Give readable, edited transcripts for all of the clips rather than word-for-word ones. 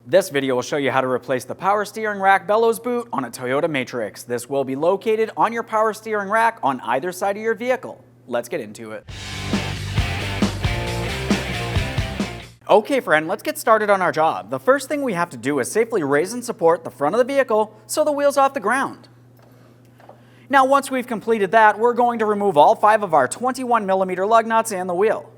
This video will show you how to replace the power steering rack bellows boot on a Toyota Matrix. This will be located on your power steering rack on either side of your vehicle. Let's get into it. Okay friend, let's get started on our job. The first thing we have to do is safely raise and support the front of the vehicle so the wheel's off the ground. Now once we've completed that, we're going to remove all 5 of our 21mm lug nuts and the wheel.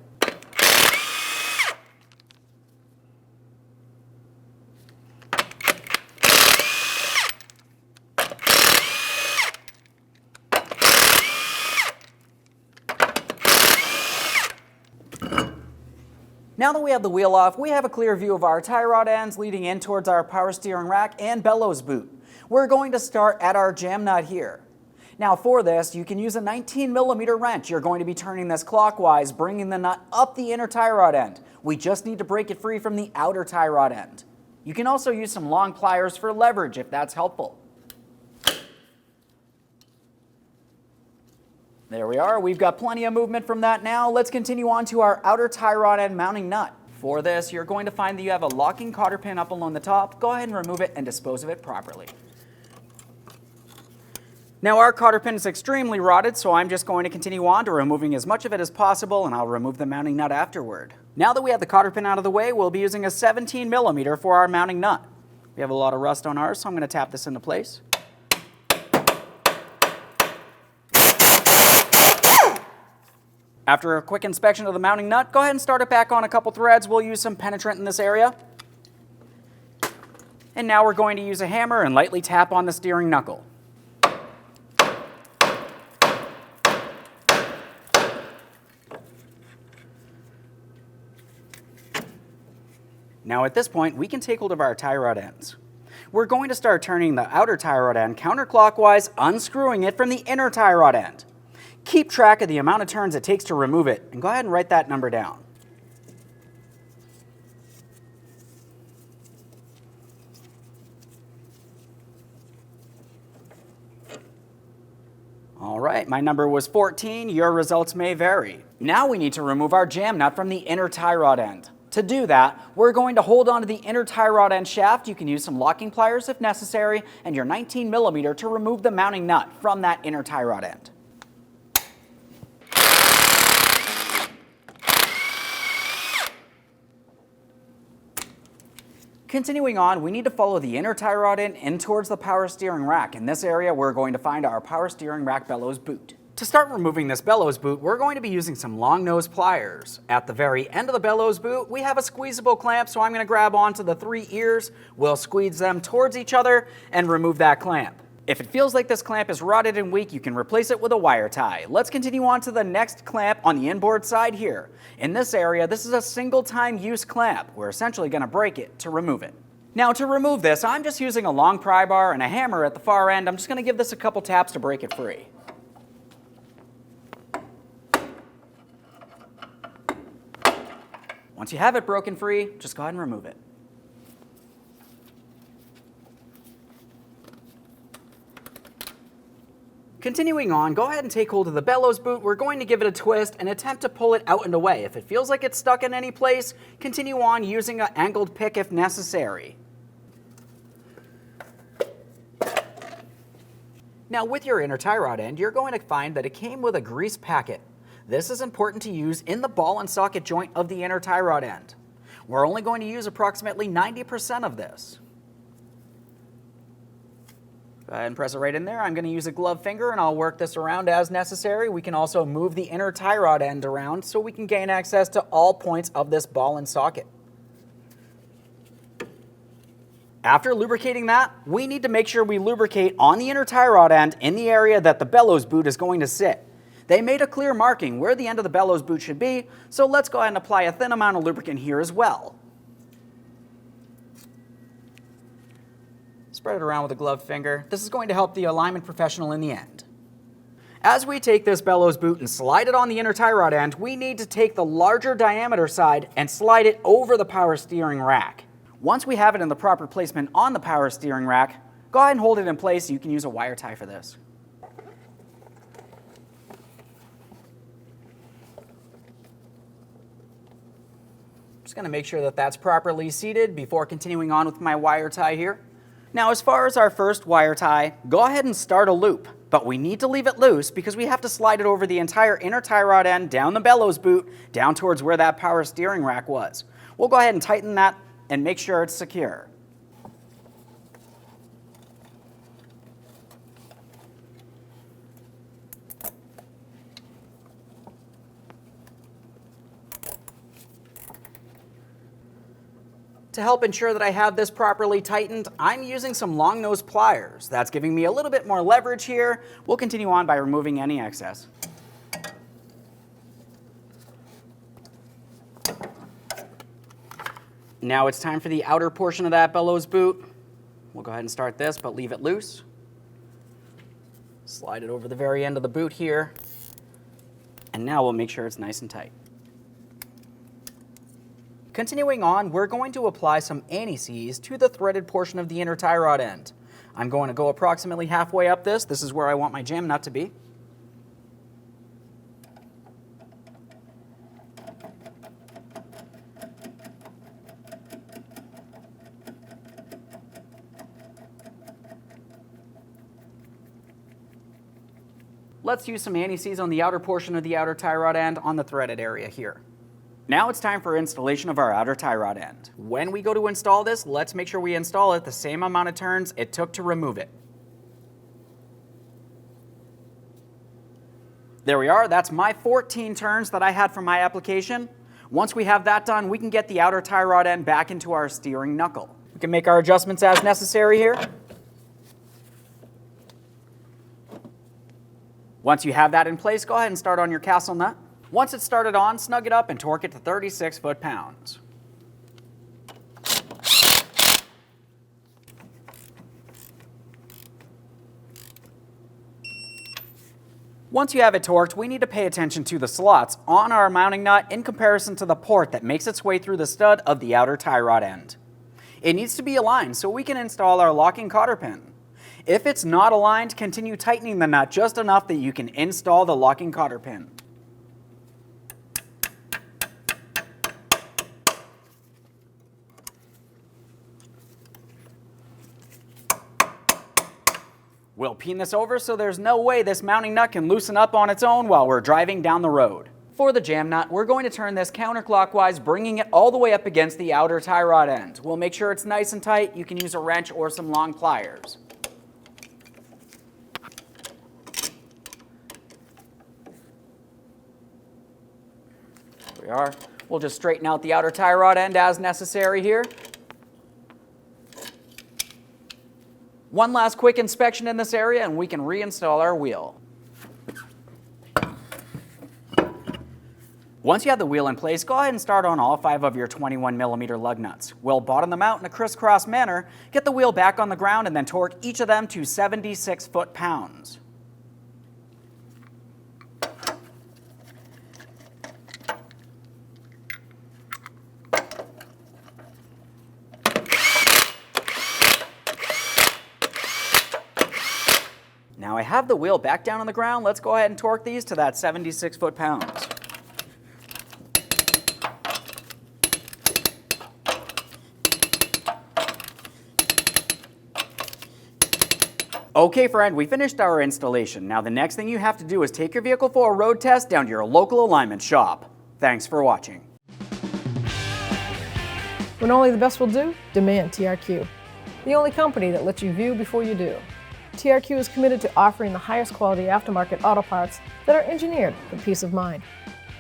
Now that we have the wheel off, we have a clear view of our tie rod ends leading in towards our power steering rack and bellows boot. We're going to start at our jam nut here. Now for this, you can use a 19mm wrench. You're going to be turning this clockwise, bringing the nut up the inner tie rod end. We just need to break it free from the outer tie rod end. You can also use some long pliers for leverage if that's helpful. There we are, we've got plenty of movement from that now. Let's continue on to our outer tie rod end mounting nut. For this, you're going to find that you have a locking cotter pin up along the top. Go ahead and remove it and dispose of it properly. Now our cotter pin is extremely rotted, so I'm just going to continue on to removing as much of it as possible, and I'll remove the mounting nut afterward. Now that we have the cotter pin out of the way, we'll be using a 17mm for our mounting nut. We have a lot of rust on ours, so I'm going to tap this into place. After a quick inspection of the mounting nut, go ahead and start it back on a couple threads. We'll use some penetrant in this area. And now we're going to use a hammer and lightly tap on the steering knuckle. Now at this point, we can take hold of our tie rod ends. We're going to start turning the outer tie rod end counterclockwise, unscrewing it from the inner tie rod end. Keep track of the amount of turns it takes to remove it, and go ahead and write that number down. All right, my number was 14. Your results may vary. Now we need to remove our jam nut from the inner tie rod end. To do that, we're going to hold onto the inner tie rod end shaft. You can use some locking pliers if necessary, and your 19mm to remove the mounting nut from that inner tie rod end. Continuing on, we need to follow the inner tie rod end in towards the power steering rack. In this area, we're going to find our power steering rack bellows boot. To start removing this bellows boot, we're going to be using some long nose pliers. At the very end of the bellows boot, we have a squeezable clamp, so I'm going to grab onto the 3 ears. We'll squeeze them towards each other and remove that clamp. If it feels like this clamp is rotted and weak, you can replace it with a wire tie. Let's continue on to the next clamp on the inboard side here. In this area, this is a single-time use clamp. We're essentially going to break it to remove it. Now to remove this, I'm just using a long pry bar and a hammer at the far end. I'm just going to give this a couple taps to break it free. Once you have it broken free, just go ahead and remove it. Continuing on, go ahead and take hold of the bellows boot. We're going to give it a twist and attempt to pull it out and away. If it feels like it's stuck in any place, continue on using an angled pick if necessary. Now with your inner tie rod end, you're going to find that it came with a grease packet. This is important to use in the ball and socket joint of the inner tie rod end. We're only going to use approximately 90% of this. Go ahead and press it right in there. I'm going to use a glove finger and I'll work this around as necessary. We can also move the inner tie rod end around so we can gain access to all points of this ball and socket. After lubricating that, we need to make sure we lubricate on the inner tie rod end in the area that the bellows boot is going to sit. They made a clear marking where the end of the bellows boot should be, so let's go ahead and apply a thin amount of lubricant here as well. Spread it around with a gloved finger. This is going to help the alignment professional in the end. As we take this bellows boot and slide it on the inner tie rod end, we need to take the larger diameter side and slide it over the power steering rack. Once we have it in the proper placement on the power steering rack, go ahead and hold it in place. You can use a wire tie for this. Just going to make sure that that's properly seated before continuing on with my wire tie here. Now, as far as our first wire tie, go ahead and start a loop, but we need to leave it loose because we have to slide it over the entire inner tie rod end down the bellows boot down towards where that power steering rack was. We'll go ahead and tighten that and make sure it's secure. To help ensure that I have this properly tightened, I'm using some long nose pliers. That's giving me a little bit more leverage here. We'll continue on by removing any excess. Now it's time for the outer portion of that bellows boot. We'll go ahead and start this, but leave it loose. Slide it over the very end of the boot here. And now we'll make sure it's nice and tight. Continuing on, we're going to apply some anti-seize to the threaded portion of the inner tie rod end. I'm going to go approximately halfway up this. This is where I want my jam nut to be. Let's use some anti-seize on the outer portion of the outer tie rod end on the threaded area here. Now it's time for installation of our outer tie rod end. When we go to install this, let's make sure we install it the same amount of turns it took to remove it. There we are, that's my 14 turns that I had for my application. Once we have that done, we can get the outer tie rod end back into our steering knuckle. We can make our adjustments as necessary here. Once you have that in place, go ahead and start on your castle nut. Once it's started on, snug it up and torque it to 36 foot-pounds. Once you have it torqued, we need to pay attention to the slots on our mounting nut in comparison to the port that makes its way through the stud of the outer tie rod end. It needs to be aligned so we can install our locking cotter pin. If it's not aligned, continue tightening the nut just enough that you can install the locking cotter pin. We'll pin this over so there's no way this mounting nut can loosen up on its own while we're driving down the road. For the jam nut, we're going to turn this counterclockwise, bringing it all the way up against the outer tie rod end. We'll make sure it's nice and tight. You can use a wrench or some long pliers. There we are. We'll just straighten out the outer tie rod end as necessary here. One last quick inspection in this area and we can reinstall our wheel. Once you have the wheel in place, go ahead and start on all 5 of your 21mm lug nuts. We'll bottom them out in a crisscross manner, get the wheel back on the ground, and then torque each of them to 76 foot-pounds. Now I have the wheel back down on the ground. Let's go ahead and torque these to that 76 foot-pounds. Okay friend, we finished our installation. Now the next thing you have to do is take your vehicle for a road test down to your local alignment shop. Thanks for watching. When only the best will do, demand TRQ. The only company that lets you view before you do. TRQ is committed to offering the highest quality aftermarket auto parts that are engineered for peace of mind.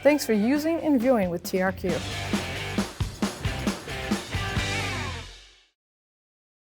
Thanks for using and viewing with TRQ.